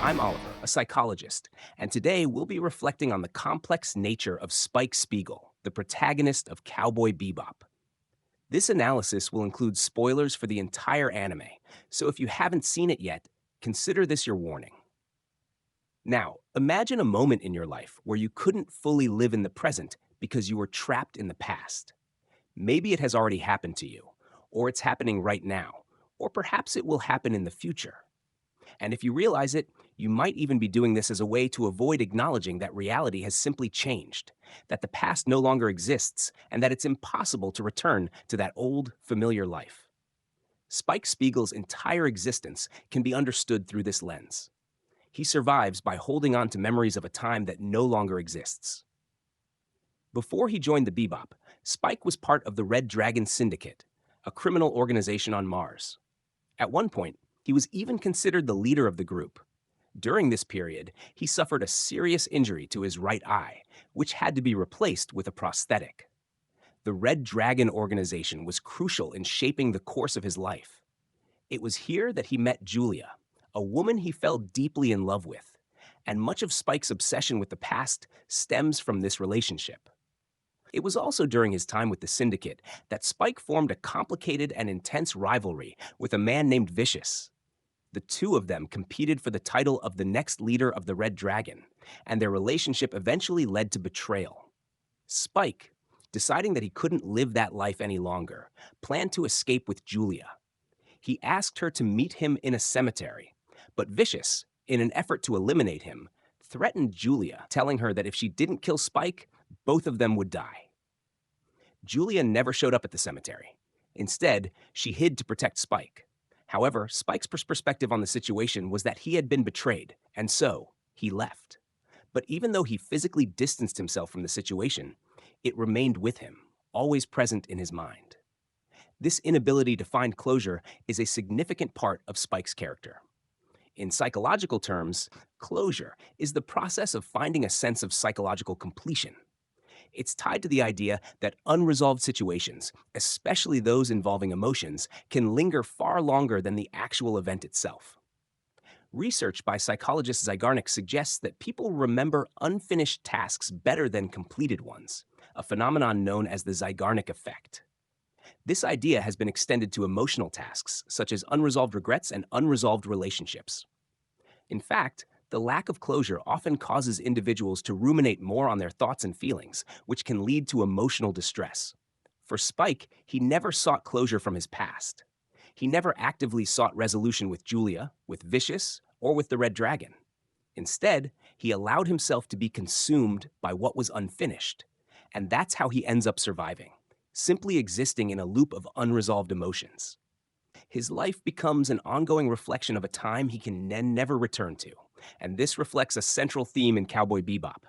I'm Oliver, a psychologist, and today we'll be reflecting on the complex nature of Spike Spiegel, the protagonist of Cowboy Bebop. This analysis will include spoilers for the entire anime, so if you haven't seen it yet, consider this your warning. Now, imagine a moment in your life where you couldn't fully live in the present because you were trapped in the past. Maybe it has already happened to you, or it's happening right now, or perhaps it will happen in the future. And if you realize it, you might even be doing this as a way to avoid acknowledging that reality has simply changed, that the past no longer exists, and that it's impossible to return to that old, familiar life. Spike Spiegel's entire existence can be understood through this lens. He survives by holding on to memories of a time that no longer exists. Before he joined the Bebop, Spike was part of the Red Dragon Syndicate, a criminal organization on Mars. At one point, he was even considered the leader of the group. During this period, he suffered a serious injury to his right eye, which had to be replaced with a prosthetic. The Red Dragon organization was crucial in shaping the course of his life. It was here that he met Julia, a woman he fell deeply in love with, and much of Spike's obsession with the past stems from this relationship. It was also during his time with the Syndicate that Spike formed a complicated and intense rivalry with a man named Vicious. The two of them competed for the title of the next leader of the Red Dragon, and their relationship eventually led to betrayal. Spike, deciding that he couldn't live that life any longer, planned to escape with Julia. He asked her to meet him in a cemetery, but Vicious, in an effort to eliminate him, threatened Julia, telling her that if she didn't kill Spike, both of them would die. Julia never showed up at the cemetery. Instead, she hid to protect Spike. However, Spike's perspective on the situation was that he had been betrayed, and so he left. But even though he physically distanced himself from the situation, it remained with him, always present in his mind. This inability to find closure is a significant part of Spike's character. In psychological terms, closure is the process of finding a sense of psychological completion. It's tied to the idea that unresolved situations, especially those involving emotions, can linger far longer than the actual event itself. Research by psychologist Zygarnik suggests that people remember unfinished tasks better than completed ones, a phenomenon known as the Zygarnik effect. This idea has been extended to emotional tasks, such as unresolved regrets and unresolved relationships. In fact, the lack of closure often causes individuals to ruminate more on their thoughts and feelings, which can lead to emotional distress. For Spike, he never sought closure from his past. He never actively sought resolution with Julia, with Vicious, or with the Red Dragon. Instead, he allowed himself to be consumed by what was unfinished, and that's how he ends up surviving, simply existing in a loop of unresolved emotions. His life becomes an ongoing reflection of a time he can then never return to, and this reflects a central theme in Cowboy Bebop.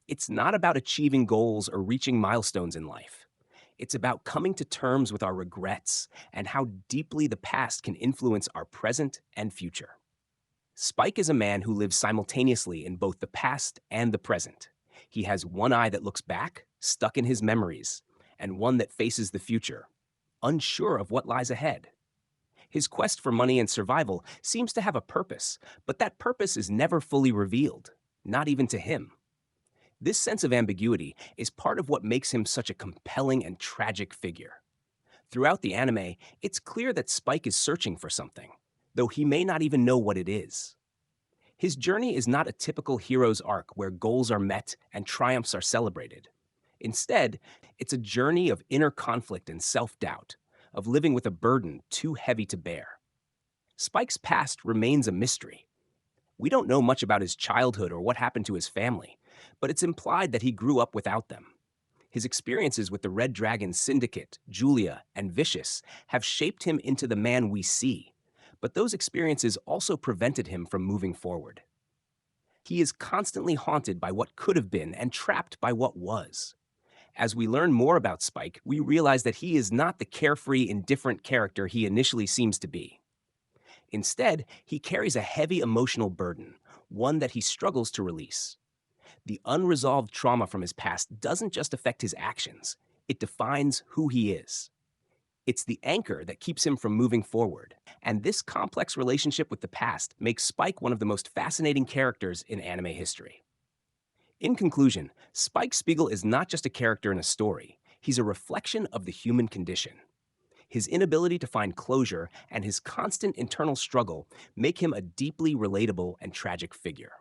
It's not about achieving goals or reaching milestones in life. It's about coming to terms with our regrets and how deeply the past can influence our present and future. Spike is a man who lives simultaneously in both the past and the present. He has one eye that looks back, stuck in his memories, and one that faces the future, unsure of what lies ahead. His quest for money and survival seems to have a purpose, but that purpose is never fully revealed, not even to him. This sense of ambiguity is part of what makes him such a compelling and tragic figure. Throughout the anime, it's clear that Spike is searching for something, though he may not even know what it is. His journey is not a typical hero's arc where goals are met and triumphs are celebrated. Instead, it's a journey of inner conflict and self-doubt, of living with a burden too heavy to bear. Spike's past remains a mystery. We don't know much about his childhood or what happened to his family, but it's implied that he grew up without them. His experiences with the Red Dragon Syndicate, Julia, and Vicious have shaped him into the man we see, but those experiences also prevented him from moving forward. He is constantly haunted by what could have been and trapped by what was. As we learn more about Spike, we realize that he is not the carefree, indifferent character he initially seems to be. Instead, he carries a heavy emotional burden, one that he struggles to release. The unresolved trauma from his past doesn't just affect his actions, it defines who he is. It's the anchor that keeps him from moving forward. And this complex relationship with the past makes Spike one of the most fascinating characters in anime history. In conclusion, Spike Spiegel is not just a character in a story, he's a reflection of the human condition. His inability to find closure and his constant internal struggle make him a deeply relatable and tragic figure.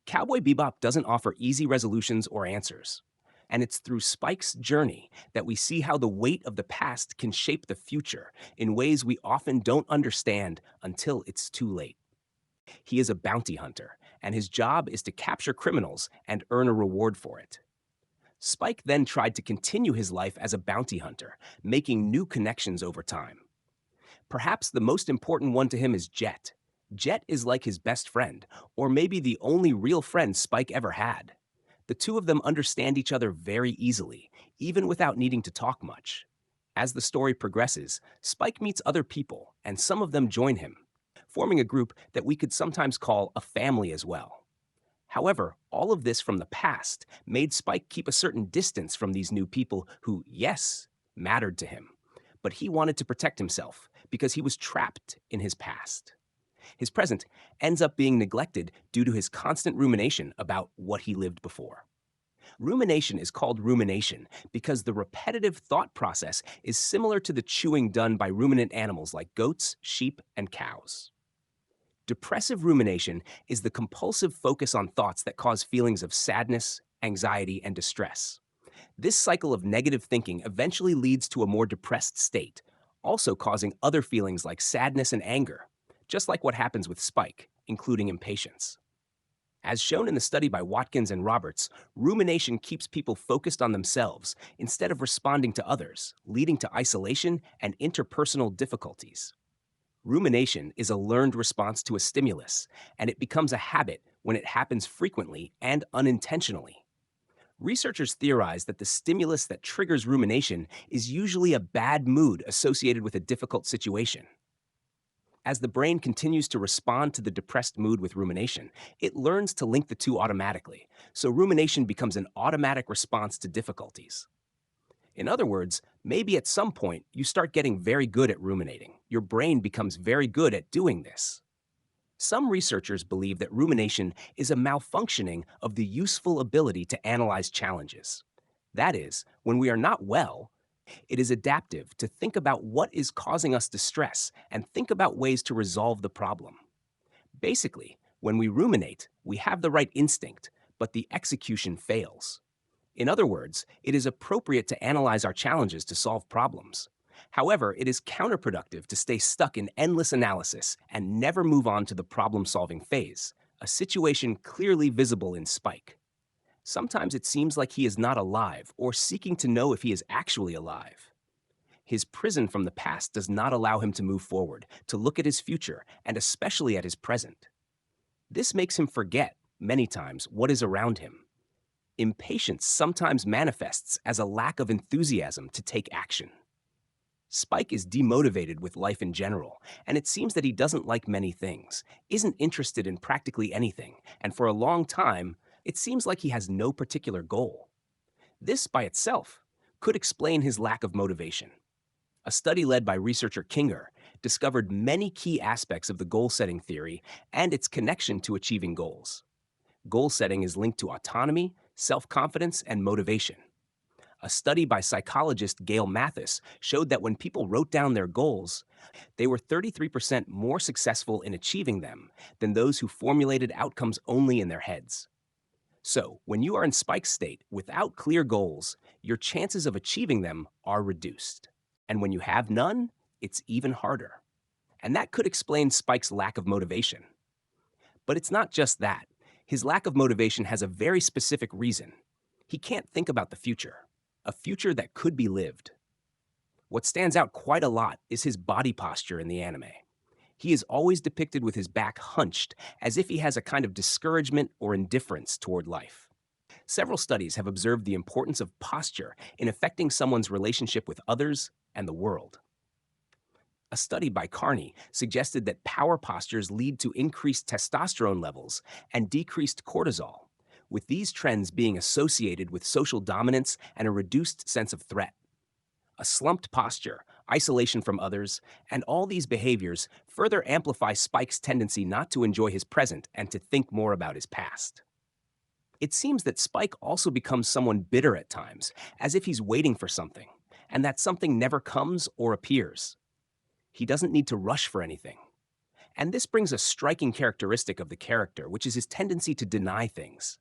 Cowboy Bebop doesn't offer easy resolutions or answers, and it's through Spike's journey that we see how the weight of the past can shape the future in ways we often don't understand until it's too late. He is a bounty hunter, and his job is to capture criminals and earn a reward for it. Spike then tried to continue his life as a bounty hunter, making new connections over time. Perhaps the most important one to him is Jet. Jet is like his best friend, or maybe the only real friend Spike ever had. The two of them understand each other very easily, even without needing to talk much. As the story progresses, Spike meets other people, and some of them join him, forming a group that we could sometimes call a family as well. However, all of this from the past made Spike keep a certain distance from these new people who, yes, mattered to him. But he wanted to protect himself because he was trapped in his past. His present ends up being neglected due to his constant rumination about what he lived before. Rumination is called rumination because the repetitive thought process is similar to the chewing done by ruminant animals like goats, sheep, and cows. Depressive rumination is the compulsive focus on thoughts that cause feelings of sadness, anxiety, and distress. This cycle of negative thinking eventually leads to a more depressed state, also causing other feelings like sadness and anger, just like what happens with Spike, including impatience. As shown in the study by Watkins and Roberts, rumination keeps people focused on themselves instead of responding to others, leading to isolation and interpersonal difficulties. Rumination is a learned response to a stimulus, and it becomes a habit when it happens frequently and unintentionally. Researchers theorize that the stimulus that triggers rumination is usually a bad mood associated with a difficult situation. As the brain continues to respond to the depressed mood with rumination, it learns to link the two automatically, so rumination becomes an automatic response to difficulties. In other words, maybe at some point you start getting very good at ruminating. Your brain becomes very good at doing this. Some researchers believe that rumination is a malfunctioning of the useful ability to analyze challenges. That is, when we are not well, it is adaptive to think about what is causing us distress and think about ways to resolve the problem. Basically, when we ruminate, we have the right instinct, but the execution fails. In other words, it is appropriate to analyze our challenges to solve problems. However, it is counterproductive to stay stuck in endless analysis and never move on to the problem-solving phase, a situation clearly visible in Spike. Sometimes it seems like he is not alive or seeking to know if he is actually alive. His prison from the past does not allow him to move forward, to look at his future, and especially at his present. This makes him forget, many times, what is around him. Impatience sometimes manifests as a lack of enthusiasm to take action. Spike is demotivated with life in general, and it seems that he doesn't like many things, isn't interested in practically anything, and for a long time, it seems like he has no particular goal. This, by itself, could explain his lack of motivation. A study led by researcher Kinger discovered many key aspects of the goal-setting theory and its connection to achieving goals. Goal setting is linked to autonomy, self-confidence, and motivation. A study by psychologist Gail Mathis showed that when people wrote down their goals, they were 33% more successful in achieving them than those who formulated outcomes only in their heads. So, when you are in Spike's state without clear goals, your chances of achieving them are reduced. And when you have none, it's even harder. And that could explain Spike's lack of motivation. But it's not just that. His lack of motivation has a very specific reason. He can't think about the future, a future that could be lived. What stands out quite a lot is his body posture in the anime. He is always depicted with his back hunched, as if he has a kind of discouragement or indifference toward life. Several studies have observed the importance of posture in affecting someone's relationship with others and the world. A study by Carney suggested that power postures lead to increased testosterone levels and decreased cortisol, with these trends being associated with social dominance and a reduced sense of threat. A slumped posture, isolation from others, and all these behaviors further amplify Spike's tendency not to enjoy his present and to think more about his past. It seems that Spike also becomes someone bitter at times, as if he's waiting for something, and that something never comes or appears. He doesn't need to rush for anything. And this brings a striking characteristic of the character, which is his tendency to deny things.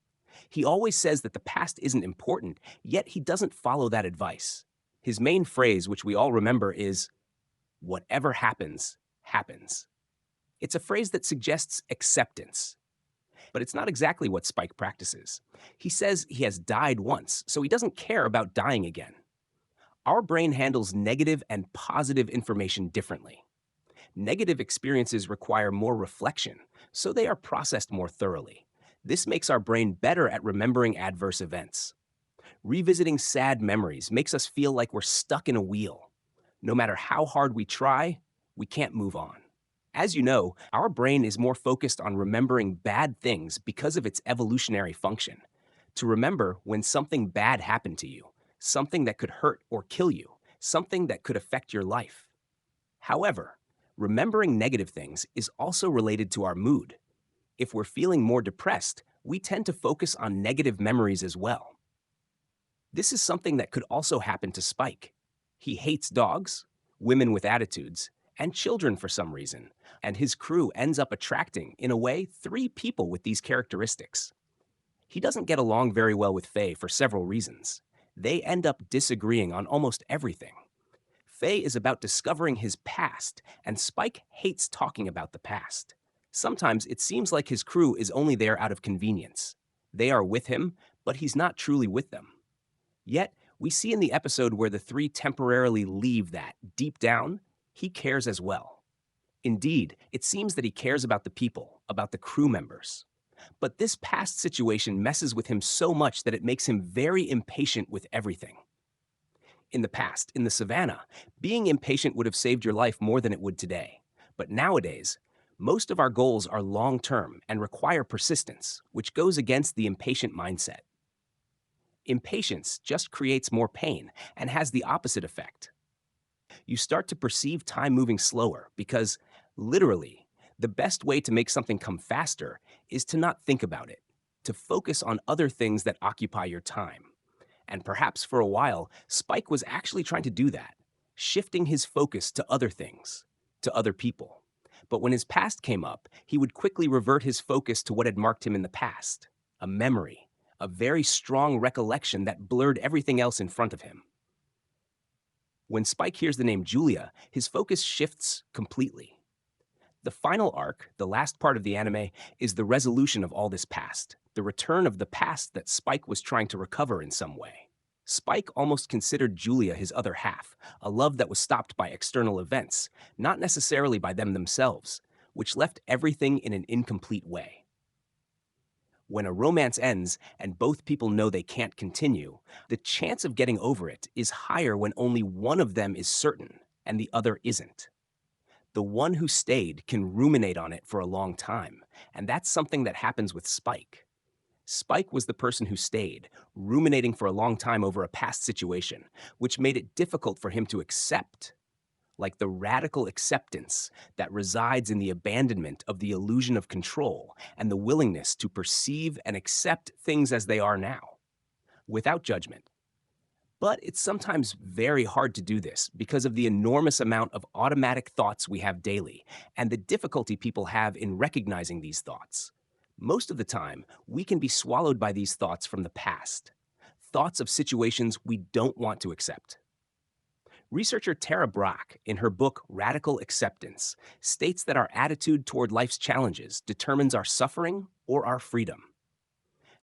He always says that the past isn't important, yet he doesn't follow that advice. His main phrase, which we all remember, is, "Whatever happens, happens." It's a phrase that suggests acceptance. But it's not exactly what Spike practices. He says he has died once, so he doesn't care about dying again. Our brain handles negative and positive information differently. Negative experiences require more reflection, so they are processed more thoroughly. This makes our brain better at remembering adverse events. Revisiting sad memories makes us feel like we're stuck in a wheel. No matter how hard we try, we can't move on. As you know, our brain is more focused on remembering bad things because of its evolutionary function. To remember when something bad happened to you, something that could hurt or kill you, something that could affect your life. However, remembering negative things is also related to our mood. If we're feeling more depressed, we tend to focus on negative memories as well. This is something that could also happen to Spike. He hates dogs, women with attitudes, and children for some reason, and his crew ends up attracting, in a way, 3 people with these characteristics. He doesn't get along very well with Faye for several reasons. They end up disagreeing on almost everything. Faye is about discovering his past, and Spike hates talking about the past. Sometimes it seems like his crew is only there out of convenience. They are with him, but he's not truly with them. Yet, we see in the episode where the 3 temporarily leave that, deep down, he cares as well. Indeed, it seems that he cares about the people, about the crew members. But this past situation messes with him so much that it makes him very impatient with everything. In the past, in the savannah, being impatient would have saved your life more than it would today. But nowadays, most of our goals are long-term and require persistence, which goes against the impatient mindset. Impatience just creates more pain and has the opposite effect. You start to perceive time moving slower because, literally, the best way to make something come faster is to not think about it, to focus on other things that occupy your time. And perhaps for a while, Spike was actually trying to do that, shifting his focus to other things, to other people. But when his past came up, he would quickly revert his focus to what had marked him in the past, a memory, a very strong recollection that blurred everything else in front of him. When Spike hears the name Julia, his focus shifts completely. The final arc, the last part of the anime, is the resolution of all this past, the return of the past that Spike was trying to recover in some way. Spike almost considered Julia his other half, a love that was stopped by external events, not necessarily by them themselves, which left everything in an incomplete way. When a romance ends and both people know they can't continue, the chance of getting over it is higher when only one of them is certain and the other isn't. The one who stayed can ruminate on it for a long time, and that's something that happens with Spike. Spike was the person who stayed, ruminating for a long time over a past situation, which made it difficult for him to accept, like the radical acceptance that resides in the abandonment of the illusion of control and the willingness to perceive and accept things as they are now, without judgment. But it's sometimes very hard to do this because of the enormous amount of automatic thoughts we have daily and the difficulty people have in recognizing these thoughts. Most of the time, we can be swallowed by these thoughts from the past, thoughts of situations we don't want to accept. Researcher Tara Brach, in her book Radical Acceptance, states that our attitude toward life's challenges determines our suffering or our freedom.